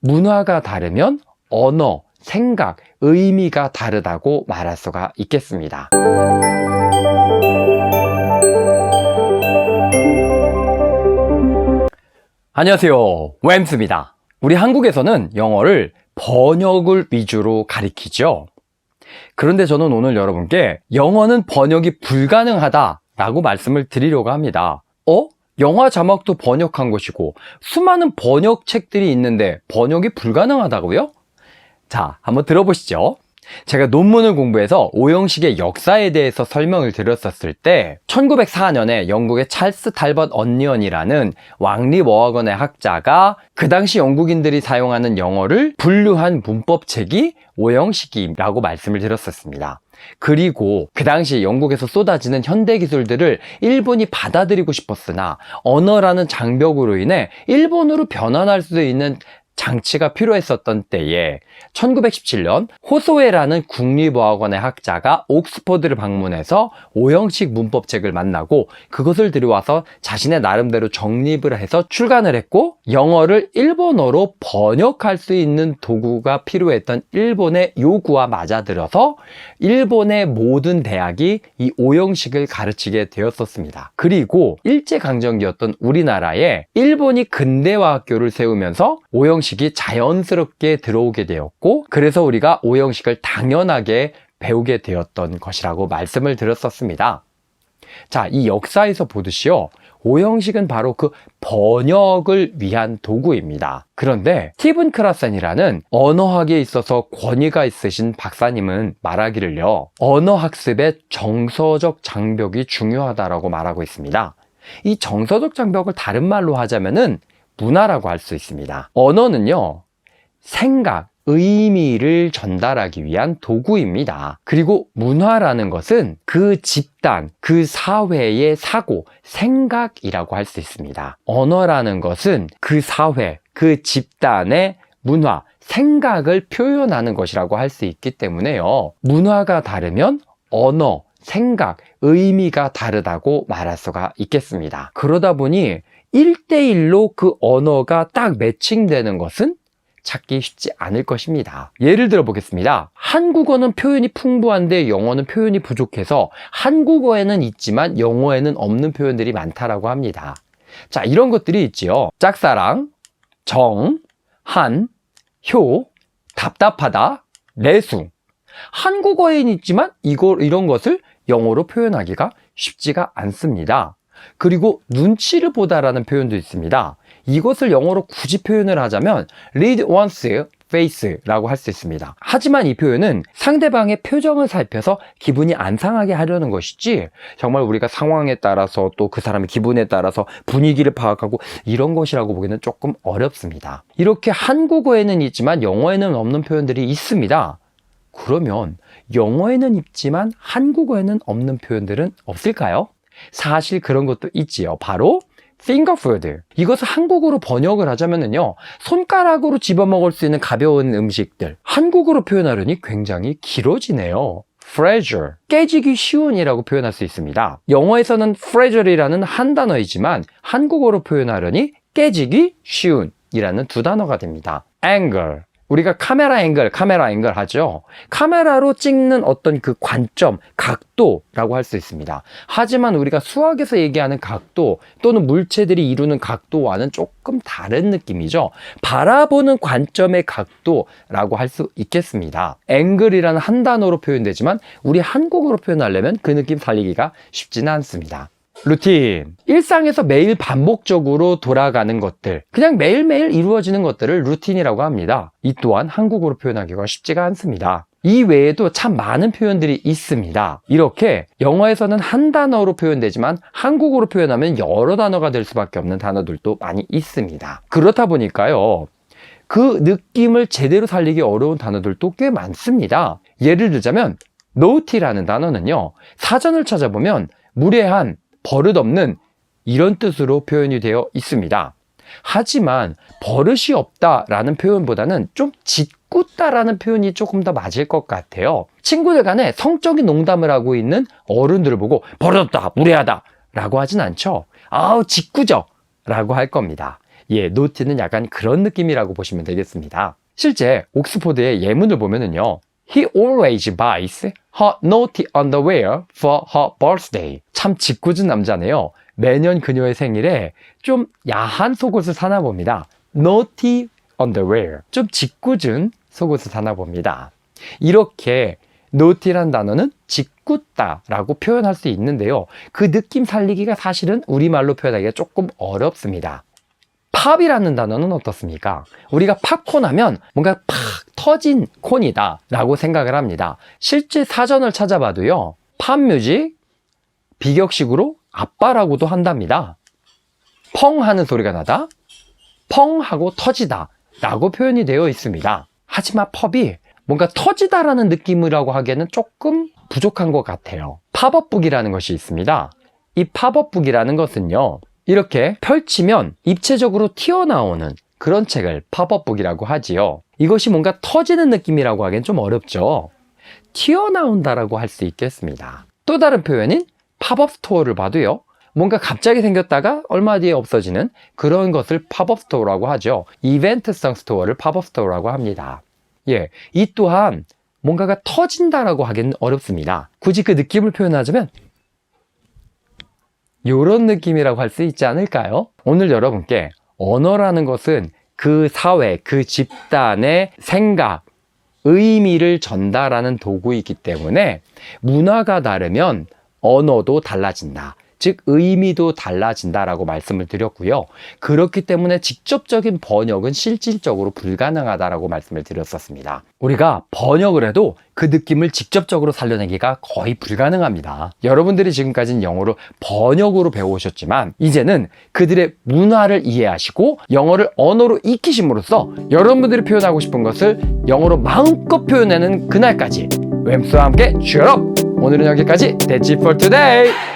문화가 다르면 언어, 생각, 의미가 다르다고 말할 수가 있겠습니다. 안녕하세요, 웸스입니다. 우리 한국에서는 영어를 번역을 위주로 가리키죠. 그런데 저는 오늘 여러분께 영어는 번역이 불가능하다라고 말씀을 드리려고 합니다. 영화 자막도 번역한 것이고 수많은 번역책들이 있는데 번역이 불가능하다고요? 자, 한번 들어보시죠. 제가 논문을 공부해서 오형식의 역사에 대해서 설명을 드렸었을 때 1904년에 영국의 찰스 탈벗 언니언이라는 왕리 워학원의 학자가 그 당시 영국인들이 사용하는 영어를 분류한 문법책이 오형식이라고 말씀을 드렸었습니다. 그리고 그 당시 영국에서 쏟아지는 현대 기술들을 일본이 받아들이고 싶었으나 언어라는 장벽으로 인해 일본어로 변환할 수 있는 장치가 필요했었던 때에 1917년 호소에라는 국립어학원의 학자가 옥스퍼드를 방문해서 오형식 문법책을 만나고 그것을 들여와서 자신의 나름대로 정립을 해서 출간을 했고, 영어를 일본어로 번역할 수 있는 도구가 필요했던 일본의 요구와 맞아들여서 일본의 모든 대학이 이 오형식을 가르치게 되었었습니다. 그리고 일제강점기였던 우리나라에 일본이 근대화 학교를 세우면서 오형식이 자연스럽게 들어오게 되었고, 그래서 우리가 오형식을 당연하게 배우게 되었던 것이라고 말씀을 드렸었습니다. 자, 이 역사에서 보듯이요, 오형식은 바로 그 번역을 위한 도구입니다. 그런데 스티븐 크라센이라는 언어학에 있어서 권위가 있으신 박사님은 말하기를요, 언어학습의 정서적 장벽이 중요하다라고 말하고 있습니다. 이 정서적 장벽을 다른 말로 하자면은 문화라고 할 수 있습니다. 언어는요, 생각, 의미를 전달하기 위한 도구입니다. 그리고 문화라는 것은 그 집단, 그 사회의 사고, 생각이라고 할 수 있습니다. 언어라는 것은 그 사회, 그 집단의 문화, 생각을 표현하는 것이라고 할 수 있기 때문에요, 문화가 다르면 언어, 생각, 의미가 다르다고 말할 수가 있겠습니다. 그러다 보니 1대1로 그 언어가 딱 매칭되는 것은 찾기 쉽지 않을 것입니다. 예를 들어 보겠습니다. 한국어는 표현이 풍부한데 영어는 표현이 부족해서 한국어에는 있지만 영어에는 없는 표현들이 많다라고 합니다. 자, 이런 것들이 있지요. 짝사랑, 정, 한, 효, 답답하다, 내숭. 한국어에는 있지만 이런 것을 영어로 표현하기가 쉽지가 않습니다. 그리고 눈치를 보다라는 표현도 있습니다. 이것을 영어로 굳이 표현을 하자면 read one's face라고 할 수 있습니다. 하지만 이 표현은 상대방의 표정을 살펴서 기분이 안 상하게 하려는 것이지, 정말 우리가 상황에 따라서 또 그 사람의 기분에 따라서 분위기를 파악하고 이런 것이라고 보기는 조금 어렵습니다. 이렇게 한국어에는 있지만 영어에는 없는 표현들이 있습니다. 그러면 영어에는 있지만 한국어에는 없는 표현들은 없을까요? 사실 그런 것도 있지요. 바로 finger food. 이것을 한국어로 번역을 하자면요, 손가락으로 집어먹을 수 있는 가벼운 음식들, 한국어로 표현하려니 굉장히 길어지네요. fragile, 깨지기 쉬운이라고 표현할 수 있습니다. 영어에서는 fragile이라는 한 단어이지만 한국어로 표현하려니 깨지기 쉬운이라는 두 단어가 됩니다. angle, 우리가 카메라 앵글 하죠. 카메라로 찍는 어떤 그 관점, 각도라고 할 수 있습니다. 하지만 우리가 수학에서 얘기하는 각도 또는 물체들이 이루는 각도와는 조금 다른 느낌이죠. 바라보는 관점의 각도라고 할 수 있겠습니다. 앵글이라는 한 단어로 표현되지만 우리 한국어로 표현하려면 그 느낌 살리기가 쉽지는 않습니다. 루틴, 일상에서 매일 반복적으로 돌아가는 것들, 그냥 매일매일 이루어지는 것들을 루틴이라고 합니다. 이 또한 한국어로 표현하기가 쉽지가 않습니다. 이 외에도 참 많은 표현들이 있습니다. 이렇게 영어에서는 한 단어로 표현되지만 한국어로 표현하면 여러 단어가 될 수밖에 없는 단어들도 많이 있습니다. 그렇다 보니까요, 그 느낌을 제대로 살리기 어려운 단어들도 꽤 많습니다. 예를 들자면 naughty라는 단어는요, 사전을 찾아보면 무례한, 버릇없는 이런 뜻으로 표현이 되어 있습니다. 하지만 버릇이 없다라는 표현보다는 좀 짓궂다라는 표현이 조금 더 맞을 것 같아요. 친구들 간에 성적인 농담을 하고 있는 어른들을 보고 버릇없다, 무례하다 라고 하진 않죠. 아우, 짓궂어 라고 할 겁니다. 노티는 약간 그런 느낌이라고 보시면 되겠습니다. 실제 옥스포드의 예문을 보면은요. He always buys her naughty underwear for her birthday. 참 짓궂은 남자네요. 매년 그녀의 생일에 좀 야한 속옷을 사나 봅니다. naughty underwear. 좀 짓궂은 속옷을 사나 봅니다. 이렇게 naughty란 단어는 짓궂다라고 표현할 수 있는데요. 그 느낌 살리기가 사실은 우리말로 표현하기가 조금 어렵습니다. 팝이라는 단어는 어떻습니까? 우리가 팝콘 하면 뭔가 팍 터진 콘이다 라고 생각을 합니다. 실제 사전을 찾아봐도요. 팝뮤직 비격식으로 아빠라고도 한답니다. 펑 하는 소리가 나다, 펑 하고 터지다 라고 표현이 되어 있습니다. 하지만 팝이 뭔가 터지다라는 느낌이라고 하기에는 조금 부족한 것 같아요. 팝업북이라는 것이 있습니다. 이 팝업북이라는 것은요. 이렇게 펼치면 입체적으로 튀어나오는 그런 책을 팝업북이라고 하지요. 이것이 뭔가 터지는 느낌이라고 하기엔 좀 어렵죠. 튀어나온다라고 할 수 있겠습니다. 또 다른 표현인 팝업 스토어를 봐도요. 뭔가 갑자기 생겼다가 얼마 뒤에 없어지는 그런 것을 팝업 스토어라고 하죠. 이벤트성 스토어를 팝업 스토어라고 합니다. 이 또한 뭔가가 터진다라고 하기는 어렵습니다. 굳이 그 느낌을 표현하자면 이런 느낌이라고 할 수 있지 않을까요? 오늘 여러분께 언어라는 것은 그 사회, 그 집단의 생각, 의미를 전달하는 도구이기 때문에 문화가 다르면 언어도 달라진다. 즉 의미도 달라진다라고 말씀을 드렸고요. 그렇기 때문에 직접적인 번역은 실질적으로 불가능하다라고 말씀을 드렸었습니다. 우리가 번역을 해도 그 느낌을 직접적으로 살려내기가 거의 불가능합니다. 여러분들이 지금까지는 영어를 번역으로 배워오셨지만 이제는 그들의 문화를 이해하시고 영어를 언어로 익히심으로써 여러분들이 표현하고 싶은 것을 영어로 마음껏 표현하는 그날까지 웸스와 함께 취업! 오늘은 여기까지. That's it for today!